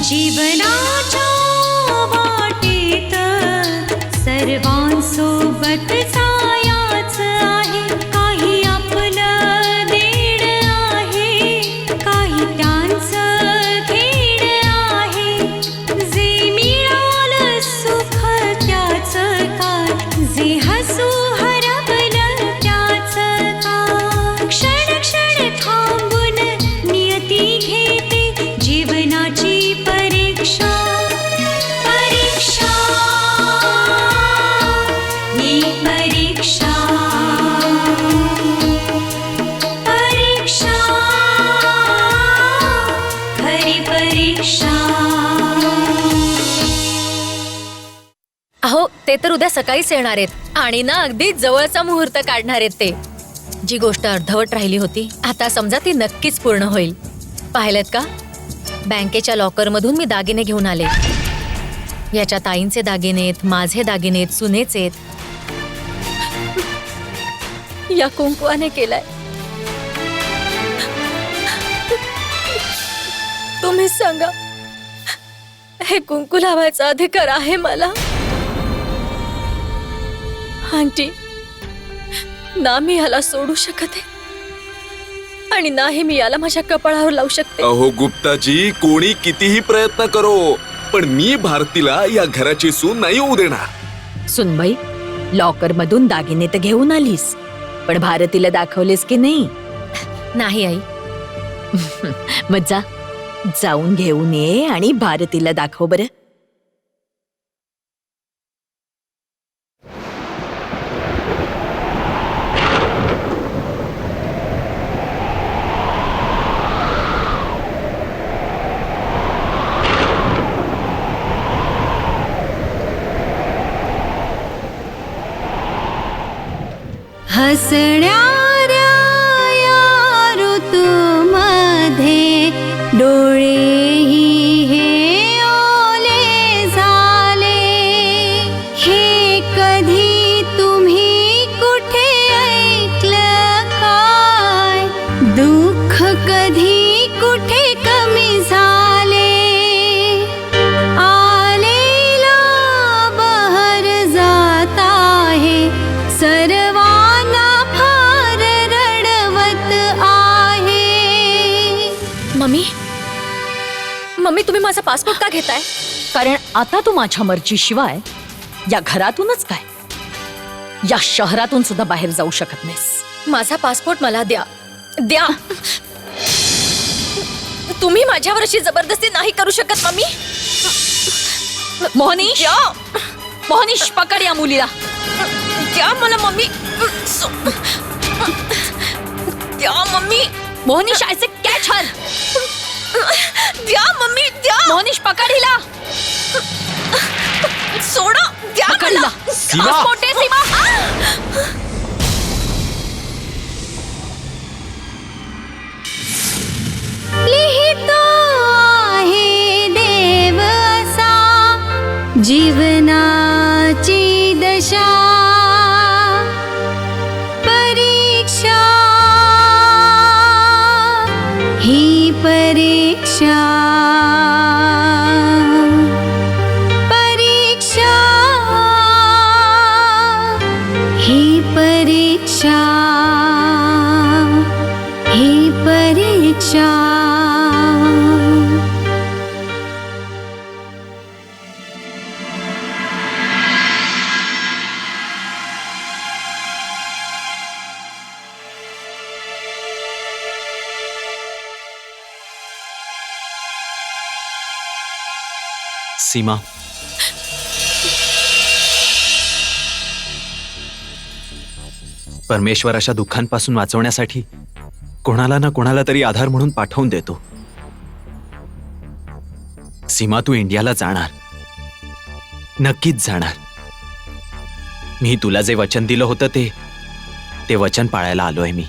जीवनाच्या वाटेत सर्वांसोबत जायच आहे, काही आपलं देण आहे, काही त्यांचं खेळ आहे. जे मिळालं सुख त्याचं काय, जे हसू हरवलं त्याचं काय. क्षण क्षण थांबून नियती घेते जीवनाची परीक्षा. परीक्षा ही परीक्षा. परीक्षा खरी परीक्षा. अहो ते तर उद्या सकाळीच येणार आहेत आणि ना अगदी जवळचा मुहूर्त काढणार आहेत ते. जी गोष्ट अर्धवट राहिली होती आता समजा ती नक्कीच पूर्ण होईल. पाहिलेत का, बँकेच्या लॉकर मधून मी दागिने घेऊन आले. याच्या ताईंचे दागिनेत, माझे दागिनेत, सुनेचेत. या कुंकवाने केलाय. तुम्हीच सांगा, हे कुंकू लावायचा अधिकार आहे मला? आंटी, ना मी याला सोडू शकते आणि नाही मी याला माझ्या कपाळावर लावू शकते. अहो गुप्ताजी, कोणी कितीही प्रयत्न करो पण मी भारतीला या घराची सून नाही होऊ देणार. सुनबाई, लॉकर मधून दागिने तर घेऊन आलीस, पण भारतीला दाखवलेस की नाही? नाही आई. मग जा, जाऊन घेऊन ये आणि भारतीला दाखव बरं. हसणाऱ्या या ऋतूमध्ये डोळेही हे ओले झाले. हे कधी तुम्ही कुठे ऐकलं काय, दुःख कधी कुठे कमी झाले. आलेला बहर जात आहे, सर्वांना फार रडवत आहे. मम्मी, मम्मी तुम्ही माझा पासपोर्ट का घेताय? कारण आता तू माझ्या मर्जीशिवाय या घरातूनच काय, या शहरातून सुद्धा बाहेर जाऊ शकत नाहीस. माझा पासपोर्ट मला द्या. द्या. तुम्ही माझ्यावर अशी जबरदस्ती नाही करू शकत मम्मी. मोहनीश, मोहनीश, पकड या मुलीला. द्या मला मम्मी. द्या मम्मी. मोहनीश, ऐसे कॅच हर. द्या मम्मी, द्या. मोहनीश, पकड हिला. सोडा. द्या पकड मला. हिला. सीमा. पासपोर्ट आहे, सीमा. लिहितो आहे देव असा जीवनाची दशा. परीक्षा ही परीक्षा. परीक्षा ही परीक्षा. ही परीक्षा. सीमा, परमेश्वर अशा दुःखांपासून वाचवण्यासाठी कोणाला ना कोणाला तरी आधार म्हणून पाठवून देतो. सीमा, तू इंडियाला जाणार, नक्कीच जाणार. मी तुला जे वचन दिलं होतं ते वचन पाळायला आलोय मी.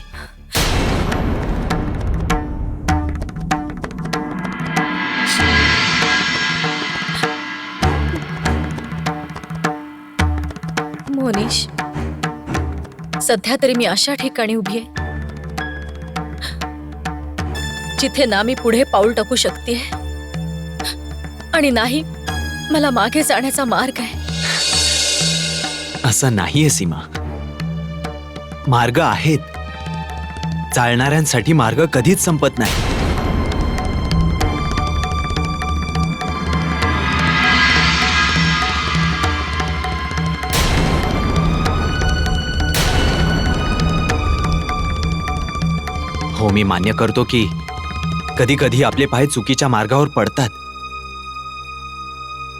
सध्या तरी मी अशा ठिकाणी उभी आहे जिथे ना मी पुढे पाऊल टाकू शकते आणि नाही मला मागे जाण्याचा मार्ग आहे. असं नाहीये सीमा. मार्ग आहेत. चालणाऱ्यांसाठी मार्ग कधीच संपत नाही. हो, मी मान्य करतो की कधी कधी आपले पाय चुकीच्या मार्गावर पडतात,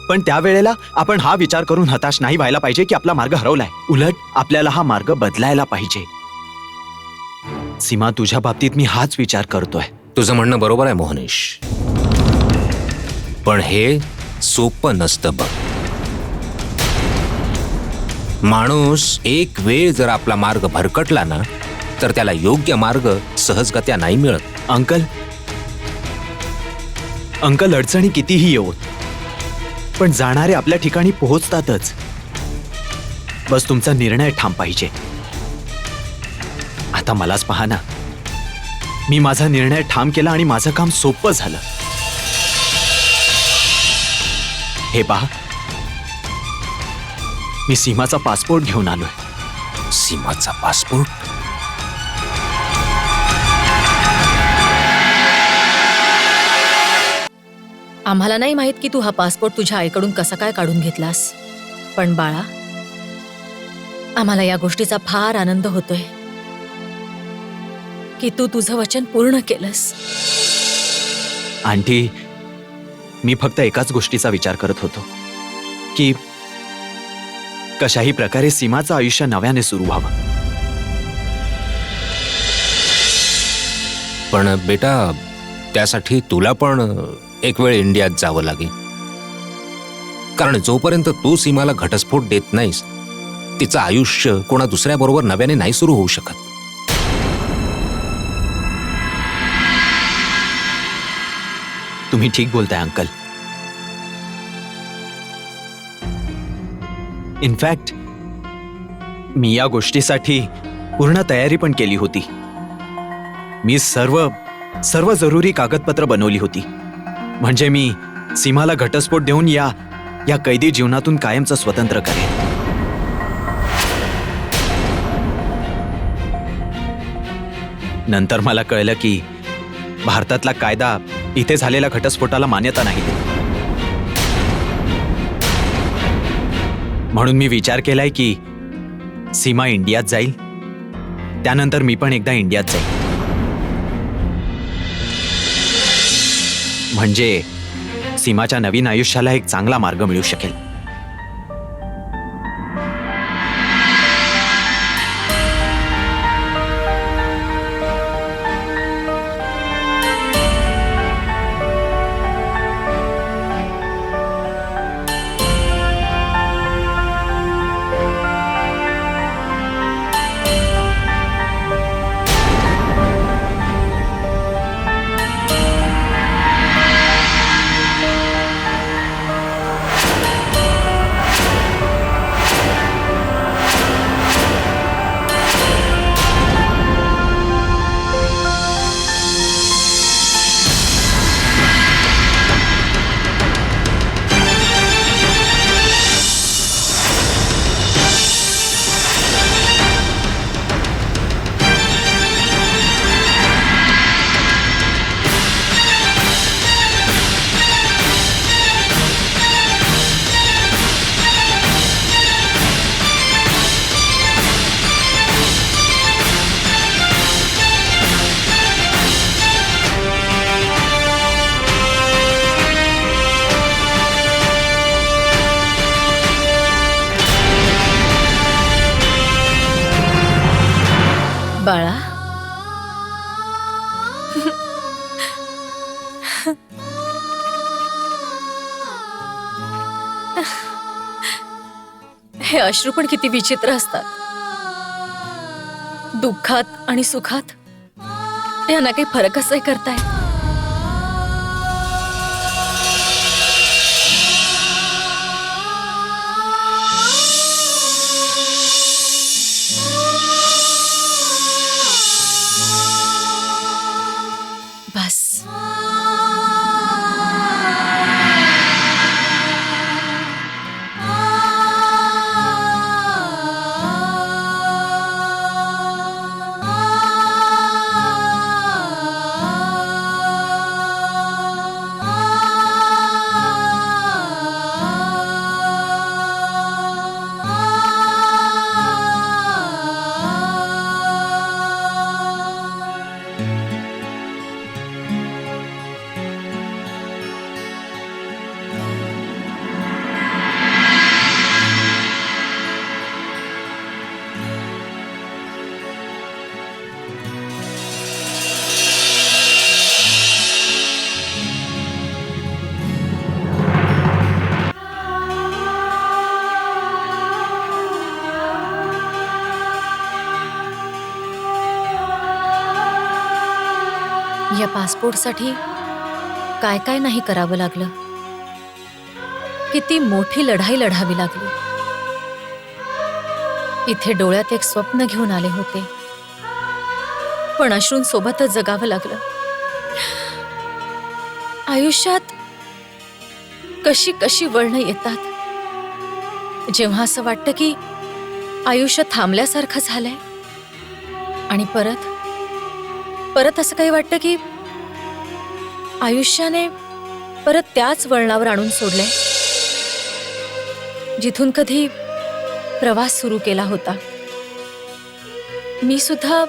पण त्यावेळेला आपण हा विचार करून हताश नाही व्हायला पाहिजे की आपला मार्ग हरवलाय. उलट आपल्याला हा मार्ग बदलायला पाहिजे. सीमा, तुझ्या बाबतीत मी हाच विचार करतोय. तुझं म्हणणं बरोबर आहे मोहनेश, पण हे सोपं नसतं बघ. माणूस एक वेळ जर आपला मार्ग भरकटला ना तर त्याला योग्य मार्ग सहजगत्या नाही मिळत. अंकल, अडचणी कितीही येऊत, पण जाणारे आपल्या ठिकाणी पोहोचतातच. बस तुमचा निर्णय ठाम पाहिजे. आता मलाच पहा ना, मी माझा निर्णय ठाम केला आणि माझं काम सोपं झालं. हे पहा, मी सीमाचा पासपोर्ट घेऊन आलोय. सीमाचा पासपोर्ट? आम्हाला नाही माहित की तू हा पासपोर्ट तुझ्या आईकडून कसा काय काढून घेतलास, पण बाळा, आम्हाला या गोष्टीचा फार आनंद होतोय की तू तुझं वचन पूर्ण केलंस. आंटी, मी फक्त एकाच गोष्टीचा विचार करत होतो की कशाही प्रकारे सीमाचं आयुष्य नव्याने सुरू व्हावं. पण बेटा, त्यासाठी तुला पण एक वेळ इंडियात जावं लागेल. कारण जोपर्यंत तू सीमाला घटस्फोट देत नाहीस, तिचं आयुष्य कोणा दुसऱ्याबरोबर नव्याने नाही सुरू होऊ शकत. तुम्ही ठीक बोलताय अंकल. इनफॅक्ट मी या गोष्टीसाठी पूर्ण तयारी पण केली होती. मी सर्व जरुरी कागदपत्र बनवली होती, म्हणजे मी सीमाला घटस्फोट देऊन या कैदी जीवनातून कायमचं स्वतंत्र करेन. नंतर मला कळलं की भारतातला कायदा इथे झालेल्या घटस्फोटाला मान्यता नाही देत. म्हणून मी विचार केलाय की सीमा इंडियात जाईल, त्यानंतर मी पण एकदा इंडियात जाईल. म्हणजे सीमाच्या नवीन आयुष्याला एक चांगला मार्ग मिळू शकेल. बाळा, हे अश्रू पण किती विचित्र असतात. दुःखात आणि सुखात यांना काही फरकच नाही करताय. पासपोर्टसाठी काय काय नाही करावं लागलं, किती मोठी लढाई लढावी लागली. इथे डोळ्यात एक स्वप्न घेऊन आले होते, पण अश्रूंसोबतच जगावं लागलं. आयुष्यात कशी कशी वळणं येतात. जेव्हा असं वाटतं की आयुष्य थांबल्यासारखं झालंय, आणि परत असं काही वाटतं की आयुष्याने परत त्याच वळणावर आणून सोडलंय जिथून कधी प्रवास सुरू केला होता. मी सुद्धा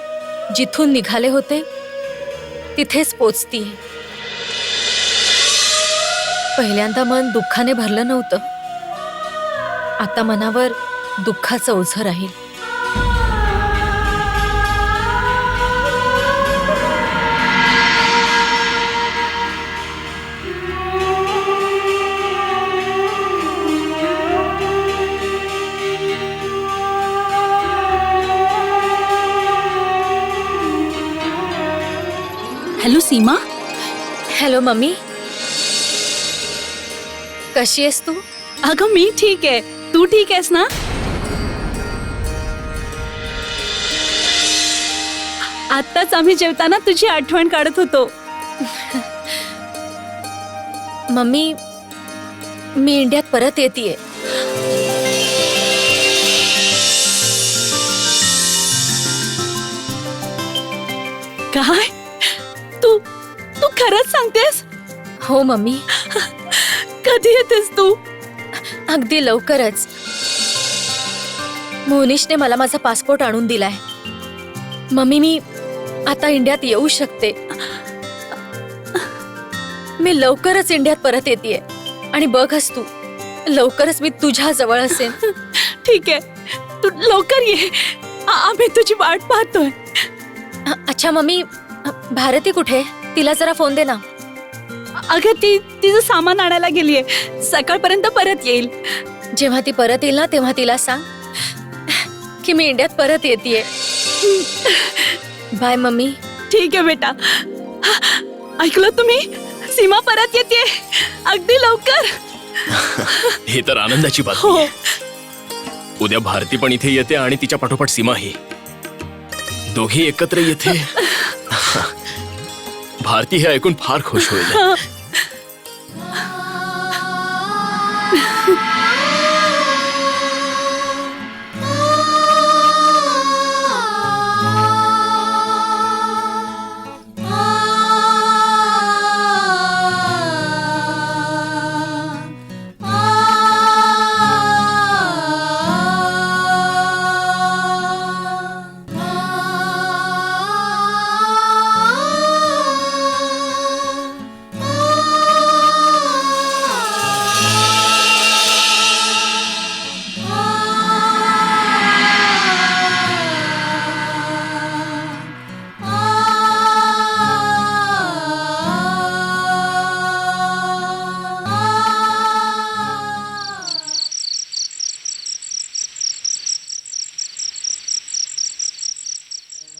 जिथून निघाले होते तिथेच पोचतीये. पहिल्यांदा मन दुःखाने भरलं नव्हतं, आता मनावर दुःखाचं ओझं राहील. हॅलो सीमा. हॅलो मम्मी, कशी आहेस तू? अगं मी ठीक आहे, तू ठीक आहेस ना? आत्ताच आम्ही जेवताना तुझी आठवण काढत होतो. मम्मी, मी इंडियात परत येतेय. काय? तू तू खरंच सांगतेस? हो मम्मी, कधी येतेस तू? अगदी लवकरच. मोनिशने मला माझा पासपोर्ट आणून दिलाय. मम्मी, मी आता इंडियात येऊ शकते. मी लवकरच इंडियात परत येतेय, आणि बघच तू, लवकरच मी तुझ्या जवळ असेन. ठीक आहे, तू लवकर ये, आम्ही तुझी वाट पाहतोय. अच्छा मम्मी, भारती कुठे? तिला जरा फोन दे ना. अगं ती तिचं सामान आणायला गेलीये, सकाळपर्यंत परत येईल. जेव्हा ती परत येईल ना, तेव्हा तिला सांग की मी इंडियात परत येतेय. Bye mummy. ठीक आहे बेटा. ऐकलं तुम्ही? सीमा परत येते, अगदी लवकर. हे तर आनंदाची हो. बातमी आहे. उद्या भारती पण इथे येते आणि तिच्या पाठोपाठ सीमाही. दोघी एकत्र येते. भारती हे ऐकून फार खुश होईल.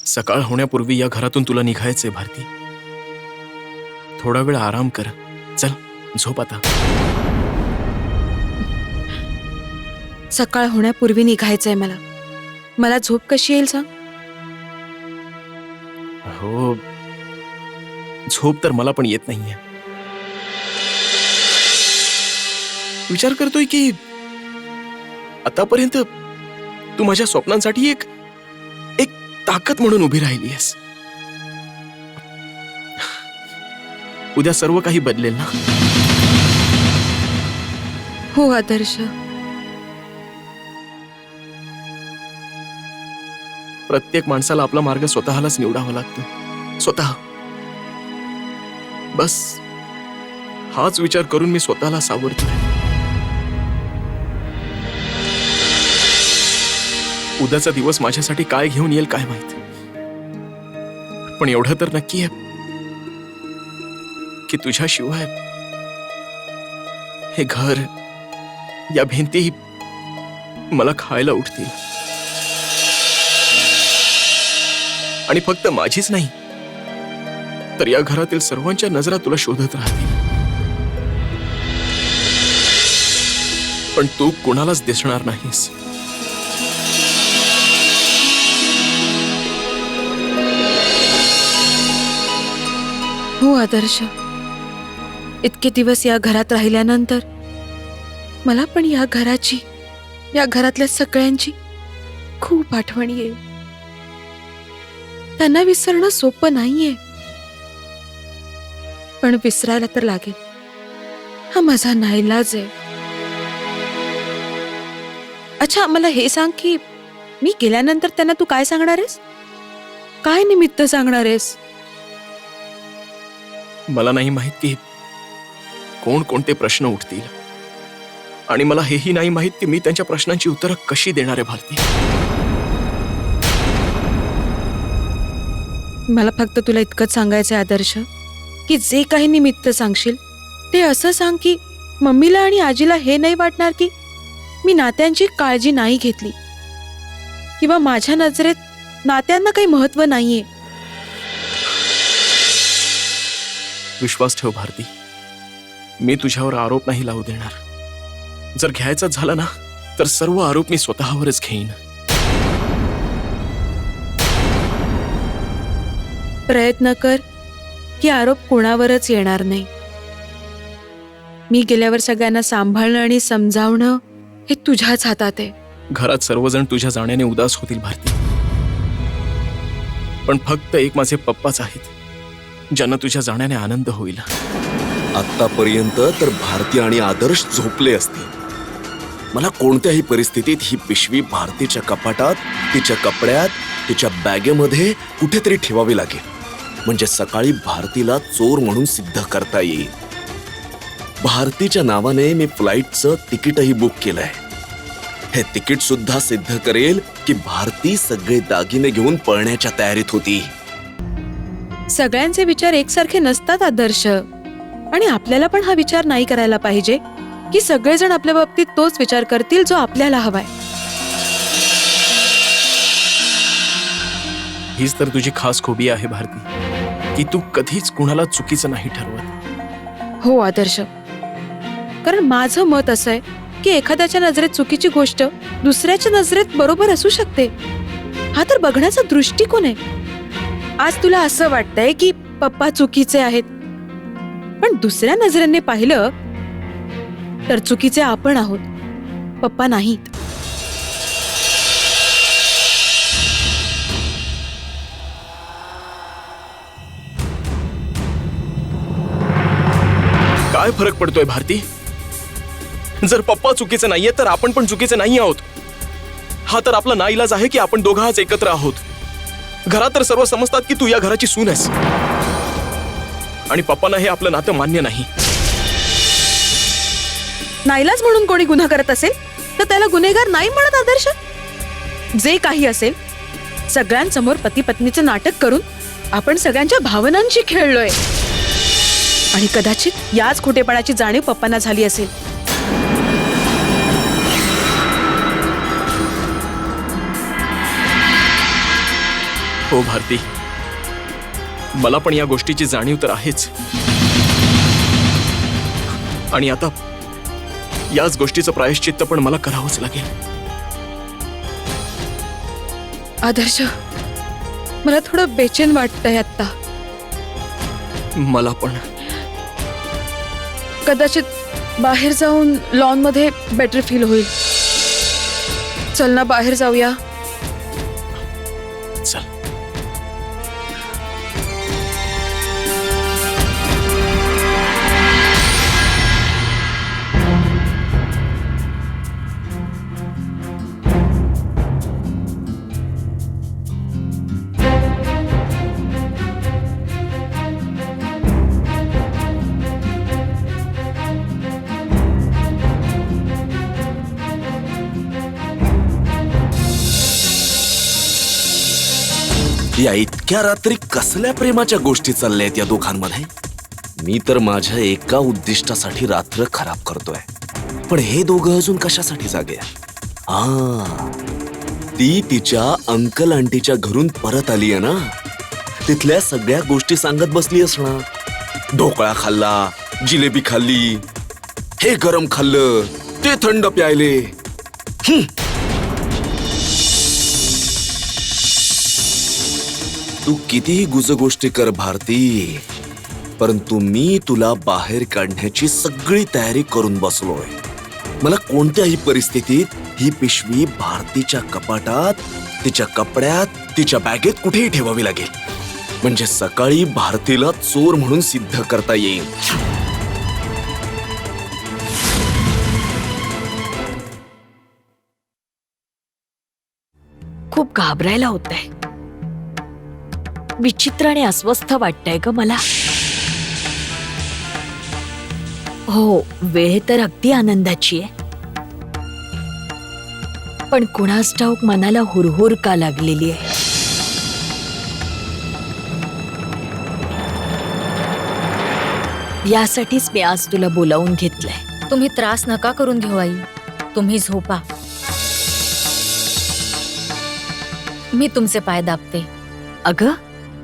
सकाळ होण्यापूर्वी या घरातून तुला निघायचंय भारती. थोडा वेळ आराम कर. चल झोप आता. सकाळ होण्यापूर्वी निघायचंय मला. मला झोप कशी येईल सांग? हो, झोप तर मला पण येत नाहीये. विचार करतोय की आतापर्यंत तू माझ्या स्वप्नांसाठी एक ताकद म्हणून उभी राहिली आहेस. उद्या सर्व काही बदलेल ना? हो आदर्श. प्रत्येक माणसाला आपला मार्ग स्वतःलाच निवडावा लागतो. स्वतः. बस हाच विचार करून मी स्वतःला सावरतोय. उद्याचा दिवस माझ्यासाठी काय घेऊन येईल काय माहित, पण एवढं तर नक्की आहे की तुझ्याशिवाय हे घर, या भिंती मला खायला उठतील. आणि फक्त माझीच नाही, तर या घरातील सर्वांच्या नजरा तुला शोधत राहतील, पण तू कुणालाच दिसणार नाहीस. हो आदर्श, इतके दिवस या घरात राहिल्यानंतर मला पण या घराची, या घरातल्या सगळ्यांची खूप आठवण येईल. त्यांना विसरणं सोपं नाहीये, पण विसरायला तर लागेल. हा माझा नाईलाज आहे. अच्छा, मला हे सांग की मी गेल्यानंतर त्यांना तू काय सांगणार आहेस? काय निमित्त सांगणार आहेस? मला नाही माहित की कोणते प्रश्न उठतील, आणि मला हेही नाही माहित की मी त्यांच्या प्रश्नांची उत्तरं कशी देणार आहे भारती. मला फक्त तुला इतकंच सांगायचं आहे आदर्श, की जे काही निमित्त सांगशील ते असं सांग की मम्मीला आणि आजीला हे नाही वाटणार की मी नात्यांची काळजी नाही घेतली, किंवा माझ्या नजरेत नात्यांना काही महत्व नाहीये. विश्वास ठेव भारती, मी तुझ्यावर आरोप नाही लावू देणार. जर घ्यायचाच झाला ना तर सर्व आरोप मी स्वतःवरच घेईन. प्रयत्न कर की आरोप कोणावरच येणार नाही. मी गेल्यावर सगळ्यांना सांभाळणं आणि समजावणं हे तुझ्याच हातात आहे. घरात सर्वजण तुझ्या जाण्याने उदास होतील भारती, पण फक्त एक माझे पप्पाच आहेत ज्यांना तुझ्या जाण्याने आनंद होईल. आतापर्यंत तर भारती आणि आदर्श झोपले असतील. मला कोणत्याही परिस्थितीत ही पिशवी भारतीच्या कपाटात, तिच्या कपड्यात, तिच्या बॅगेमध्ये कुठेतरी ठेवावी लागेल, म्हणजे सकाळी भारतीला चोर म्हणून सिद्ध करता येईल. भारतीच्या नावाने मी फ्लाईटचं तिकीटही बुक केलंय. हे तिकीट सुद्धा सिद्ध करेल की भारती सगळे दागिने घेऊन पळण्याच्या तयारीत होती. सगळ्यांचे विचार एकसारखे नसतात आदर्श, आणि आपल्याला पण हा विचार नाही करायला पाहिजे की सगळेजण आपल्या बाबतीत तोच विचार करतील जो आपल्याला हवाय. हीच तर तुझी खास खूबी आहे भारती, की तू कधीच कुणाला चुकीचं नाही ठरवत. हो आदर्श, कारण माझं मत असं आहे की एखाद्याच्या नजरेत चुकीची गोष्ट दुसऱ्याच्या नजरेत बरोबर असू शकते. हा तर बघण्याचा दृष्टिकोन आहे. आज तुला असं वाटतंय की पप्पा चुकीचे आहेत, पण दुसऱ्या नजरेने पाहिलं तर चुकीचे आपण आहोत, पप्पा नाहीत. काय फरक पडतोय भारती? जर पप्पा चुकीचे नाहीये तर आपण पण चुकीचे नाही आहोत. हा तर आपला नाईलाज आहे की आपण दोघांच एकत्र आहोत. घरात तर सर्व समजतात की तू या घराची सून आहेस, आणि पप्पांना हे आपलं नातं मान्य नाही. नाईलाज म्हणून कोणी गुन्हा करत असेल तर त्याला गुन्हेगार नाही म्हणत आदर्श. जे काही असेल, सगळ्यांसमोर पती पत्नीचं नाटक करून आपण सगळ्यांच्या भावनांशी खेळलोय, आणि कदाचित याच खोटेपणाची जाणीव पप्पांना झाली असेल. हो भारती, मला पण या गोष्टीची जाणीव तर आहेच, आणि आता याच गोष्टीचं प्रायश्चित्त पण मला करावंच लागेल. आदर्श, मला थोडं बेचैन वाटतंय आता. मला पण. कदाचित बाहेर जाऊन लॉन मध्ये बेटर फील होईल. चल ना, बाहेर जाऊया. चल. या इतक्या रात्री कसल्या प्रेमाच्या गोष्टी चालल्यात या दोघांमध्ये? मी तर माझ्या एका उद्दिष्टासाठी रात्र खराब करतोय, पण हे दोघं अजून कशासाठी जागे? ती तिच्या अंकल आंटीच्या घरून परत आली आहे ना, तिथल्या सगळ्या गोष्टी सांगत बसली असणार. ढोकळा खाल्ला, जिलेबी खाल्ली, हे गरम खाल्लं, ते थंड प्यायले. तू कितीही गुजगोष्टी कर भारती, परंतु मी तुला बाहेर काढण्याची सगळी तयारी करून बसलोय. मला कोणत्याही परिस्थितीत ही पिशवी भारतीच्या कपाटात, तिच्या कपड्यात, तिच्या बॅगेत कुठेही ठेवावी लागेल. म्हणजे सकाळी भारतीला चोर म्हणून सिद्ध करता येईल. खूप घाबरायला होतंय. विचित्र आणि अस्वस्थ वाटतंय ग मला. हो, वेळ तर अगदी आनंदाची आहे, पण कुणास ठाऊक मनाला हुरहुर का लागलेली आहे. यासाठीच मी आज तुला बोलावून घेतलंय. तुम्ही त्रास नका करून घेऊ आई. तुम्ही झोपा. मी तुमचे पाय दाबते. अगं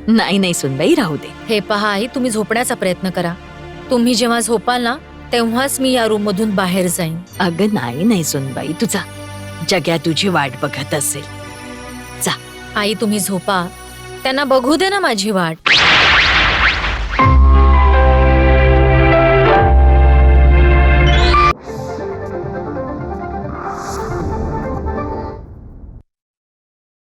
नाही सुनबाई, राहू दे. हे पहा आई, तुम्ही झोपण्याचा प्रयत्न करा. तुम्ही जेव्हा झोपाल ना तेव्हाच मी या रूम मधून बाहेर जाईन. अगं नाही सुनबाई, तुझा जग्या तुझी वाट बघत असेल. जा. आई तुम्ही झोपा. त्यांना बघू दे ना माझी वाट.